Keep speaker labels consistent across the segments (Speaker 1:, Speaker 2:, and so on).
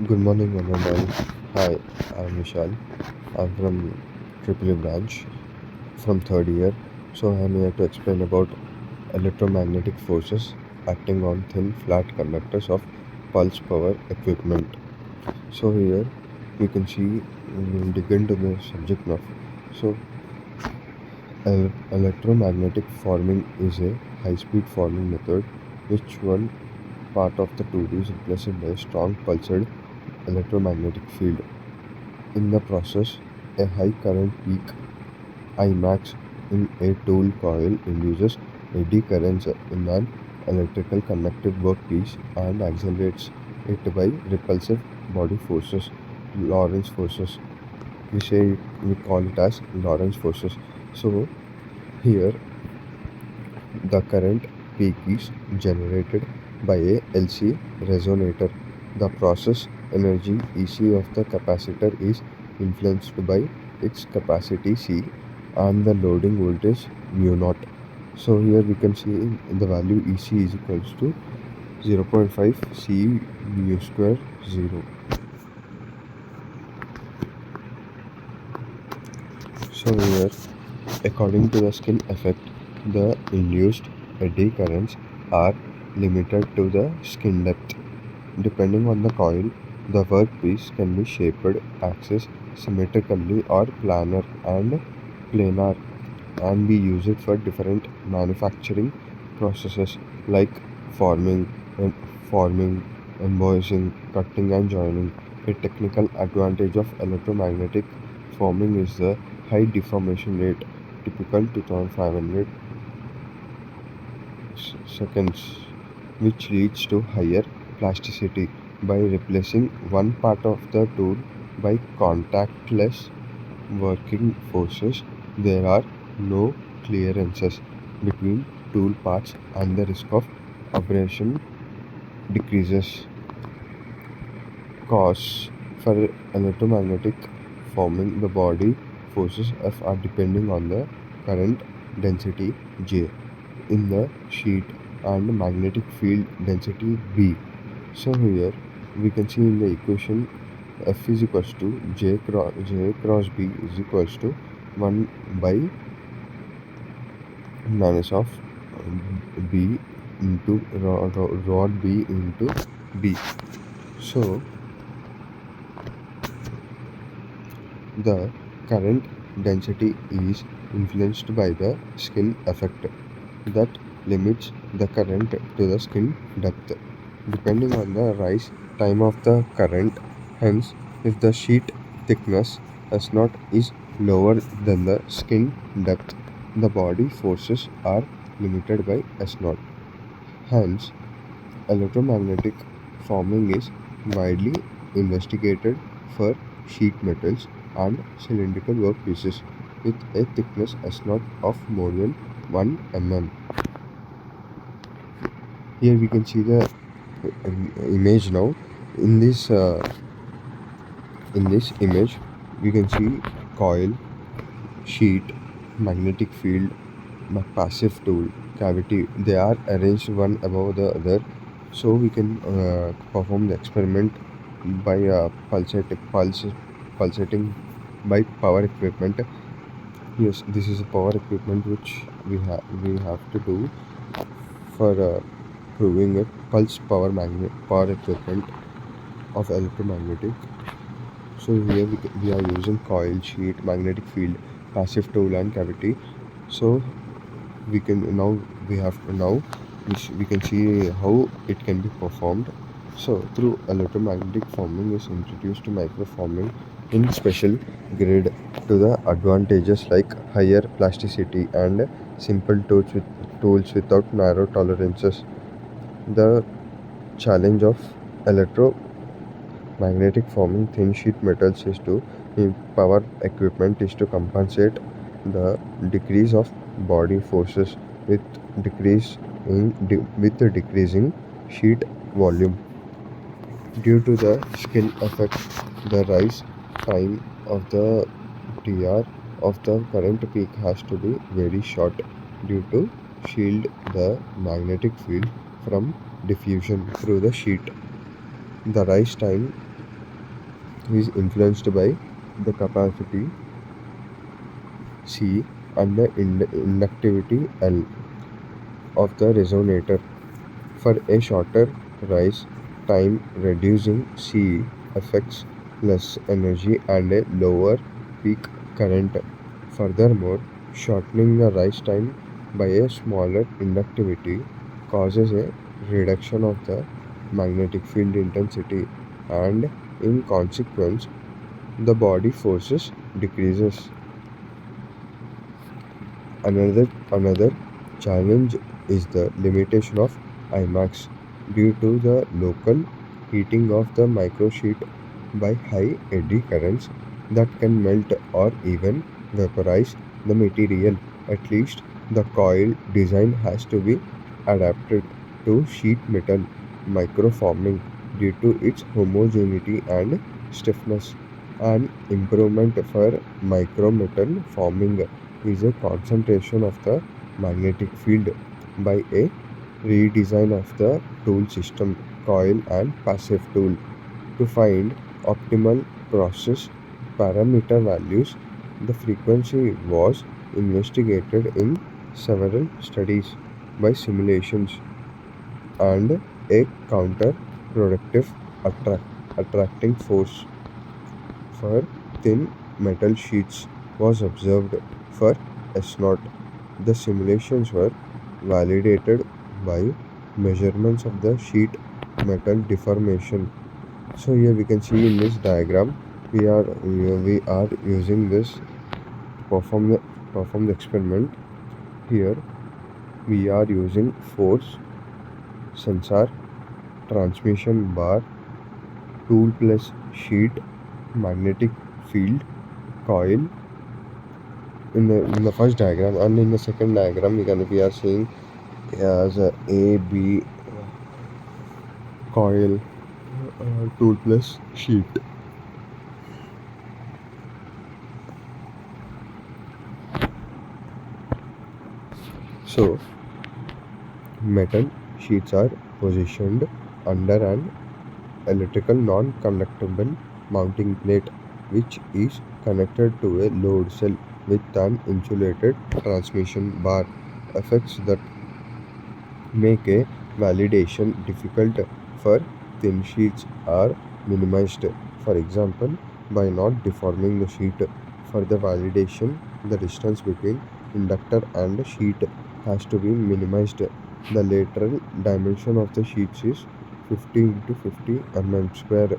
Speaker 1: Good morning, one and all. Hi, I'm Vishal. I'm from Triple branch from third year. So I'm here to explain about electromagnetic forces acting on thin flat conductors of pulse power equipment. So here we can see we will dig into the subject now. So electromagnetic forming is a high-speed forming method which one part of the tool is replaced by a strong pulsed electromagnetic field. In the process, a high current peak Imax in a tool coil induces eddy currents in an electrical conductive workpiece and accelerates it by repulsive body forces, Lorentz forces. We call it as Lorentz forces. So here the current peak is generated by a LC resonator. The process energy EC of the capacitor is influenced by its capacity C and the loading voltage mu naught. So here we can see the value EC is equals to 0.5 C mu square 0. So here, according to the skin effect, the induced eddy currents are limited to the skin depth. Depending on the coil, the workpiece can be shaped axis symmetrically or planar and be used for different manufacturing processes like forming, em- forming, embossing, cutting and joining. A technical advantage of electromagnetic forming is the high deformation rate, typical 2500 seconds, which leads to higher plasticity. By replacing one part of the tool by contactless working forces, there are no clearances between tool parts and the risk of abrasion decreases. Costs for electromagnetic forming, the body forces F are depending on the current density J in the sheet and magnetic field density B. So here we can see in the equation F is equals to J cross B is equals to 1 by minus of B into rod B into B. So the current density is influenced by the skin effect that limits the current to the skin depth depending on the rise time of the current. Hence, if the sheet thickness S0 is lower than the skin depth, the body forces are limited by S0. Hence, electromagnetic forming is widely investigated for sheet metals and cylindrical workpieces with a thickness S0 of more than 1 mm. Here we can see the image now. In this image, we can see coil, sheet, magnetic field, passive tool, cavity. They are arranged one above the other, so we can perform the experiment by pulsating by power equipment. Yes, this is a power equipment which we have to do for proving a pulse power equipment of electromagnetic. So here we are using coil, sheet, magnetic field, passive tool and cavity. So we can now we can see how it can be performed. So through electromagnetic forming is introduced to microforming in special grid to the advantages like higher plasticity and simple tools without narrow tolerances. The challenge of electromagnetic forming thin sheet metals is to in power equipment is to compensate the decrease of body forces with with the decreasing sheet volume. Due to the skin effect, the rise time of the TR of the current peak has to be very short due to shield the magnetic field from diffusion through the sheet. The rise time is influenced by the capacity C and the inductivity L of the resonator. For a shorter rise time, reducing C affects less energy and a lower peak current. Furthermore, shortening the rise time by a smaller inductivity causes a reduction of the magnetic field intensity, and in consequence the body forces decreases. Another challenge is the limitation of IMAX due to the local heating of the microsheet by high eddy currents that can melt or even vaporize the material. At least the coil design has to be adapted to sheet metal microforming due to its homogeneity and stiffness. An improvement for micrometal forming is a concentration of the magnetic field by a redesign of the tool system, coil and passive tool. To find optimal process parameter values, the frequency was investigated in several studies by simulations, and a counterproductive attracting force for thin metal sheets was observed for S0. The simulations were validated by measurements of the sheet metal deformation. So here we can see in this diagram we are using this to perform the experiment. Here we are using force sensor, transmission bar, tool plus sheet, magnetic field, coil in the first diagram, and in the second diagram we are seeing as a B coil, tool plus sheet. So metal sheets are positioned under an electrical non-conductible mounting plate, which is connected to a load cell with an insulated transmission bar. Effects that make a validation difficult for thin sheets are minimized. For example, by not deforming the sheet. For the validation, the distance between inductor and sheet has to be minimized. The lateral dimension of the sheets is 50 into 50 mm square.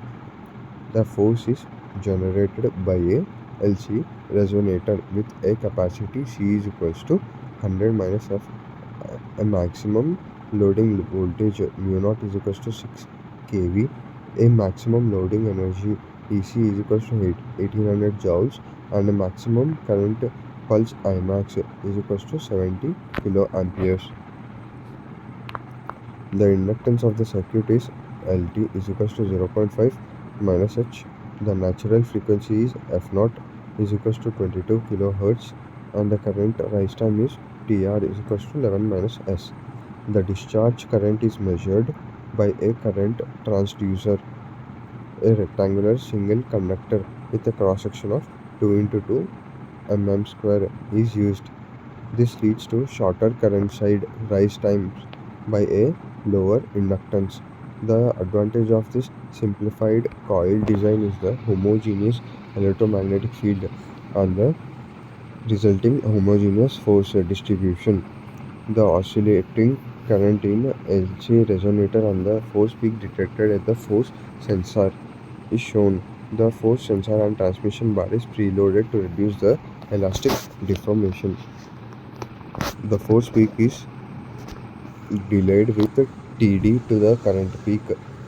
Speaker 1: The force is generated by a LC resonator with a capacity C is equals to 100 minus F. A maximum loading voltage mu naught is equals to 6 kV. A maximum loading energy EC is equals to 1800 joules, and a maximum current pulse Imax is equals to 70 kiloamperes. The inductance of the circuit is LT is equals to 0.5 minus H. The natural frequency is F0 is equals to 22 kilohertz, and the current rise time is TR is equals to 11 minus S. The discharge current is measured by a current transducer. A rectangular single conductor with a cross section of 2 into 2 mm square is used. This leads to shorter current side rise times by a lower inductance. The advantage of this simplified coil design is the homogeneous electromagnetic field and the resulting homogeneous force distribution. The oscillating current in LC resonator and the force peak detected at the force sensor is shown. The force sensor and transmission bar is preloaded to reduce the elastic deformation. The force peak is delayed with TD to the current peak.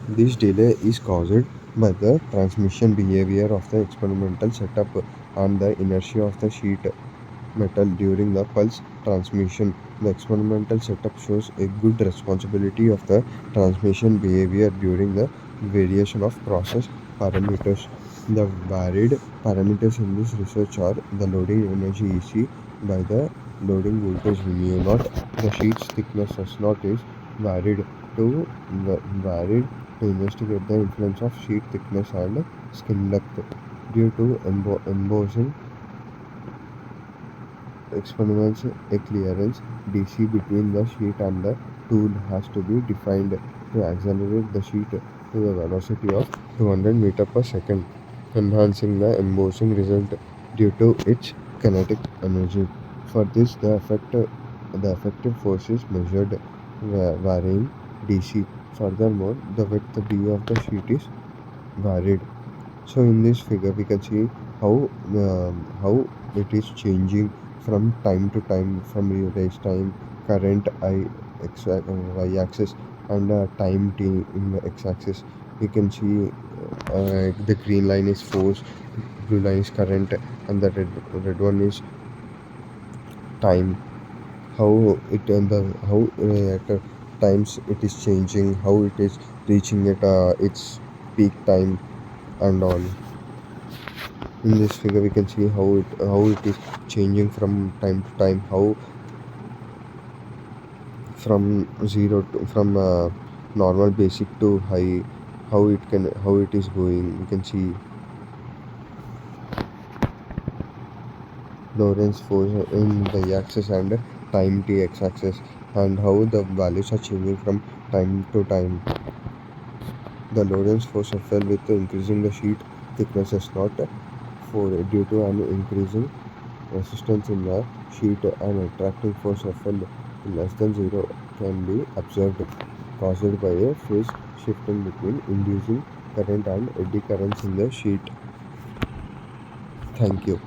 Speaker 1: This delay is caused by the transmission behavior of the experimental setup and the inertia of the sheet metal during the pulse transmission. The experimental setup shows a good responsibility of the transmission behavior during the variation of process parameters. The varied parameters in this research are the loading energy EC by the loading voltage mu0. The sheet's thickness S0 is varied to varied to investigate the influence of sheet thickness and skin depth. Due to embossing experiments, a clearance dc between the sheet and the tool has to be defined to accelerate the sheet to the velocity of 200 meter per second, enhancing the embossing result due to its kinetic energy. For this, the effective force is measured varying dc. Furthermore, the width d of the sheet is varied. So in this figure, we can see how it is changing from time to time, from race time, current y axis, and time t in the x axis. We can see the green line is force, blue line is current, and the red one is time. How it and the how at times it is changing, how it is reaching at its peak time and all. In this figure we can see how it is changing from time to time, how from zero to from normal basic to high, how it is going. We can see Lorentz force in the y-axis and time t x-axis, and how the values are changing from time to time. The Lorentz force fell with increasing the sheet thickness is not for due to an increasing resistance in the sheet. An attracting force Fl less than zero can be observed, caused by a phase shifting between inducing current and eddy currents in the sheet. Thank you.